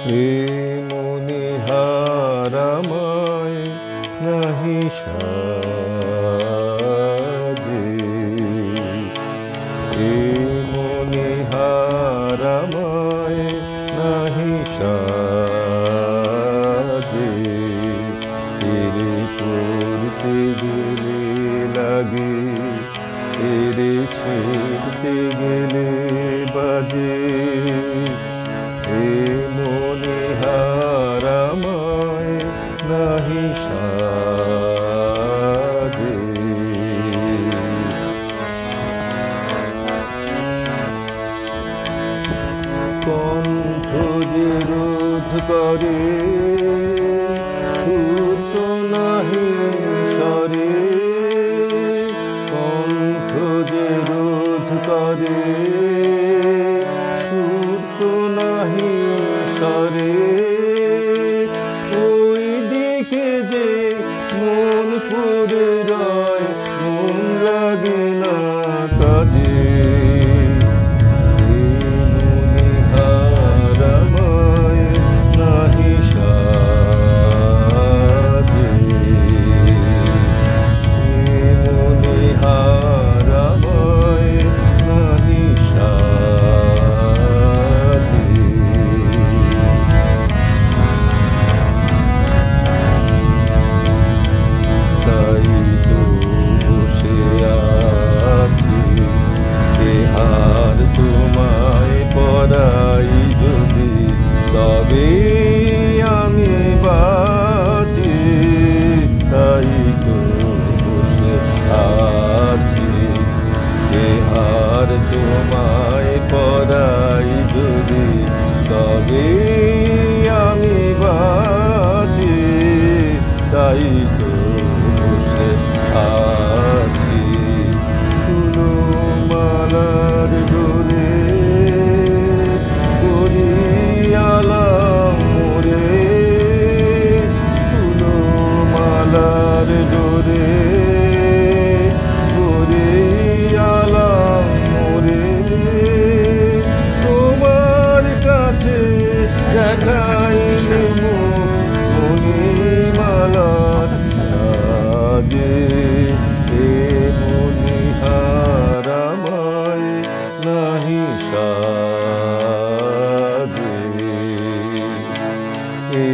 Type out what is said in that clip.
এ মনে হারামায় নাহি সাজে, এ মনে হারামায় নাহি সাজে। এরে পড়তে গেলে লাগে, এরে ছেড়তে গেলে বাজে। এ মনে হারামায় নাহি সাজে। কণ্ঠ যে রোধ করে সুর তো নাহি স্বরে, কণ্ঠ যে রোধ করে সুর তো নাহি স্বরে। ওই দিকে যে মন পড়ে রয়, মন লাগে না কাজে। তোমায় পরাই যদি তবে আমি বাঁচি, তাই তো বসে আছি। এহার তোমায় পরাই যদি তবে আমি বাঁচি, তাই তো বসে আছি। ফুলো মালার ডোরে করিয়ালাম মোরে, ফুলো মালার ডোরে করিয়ালাম মোরে। তোমার কাছে দেখাইলে মুখ মণিমালার রাজে। এ মনি হারামায় নাহি সাজে, এ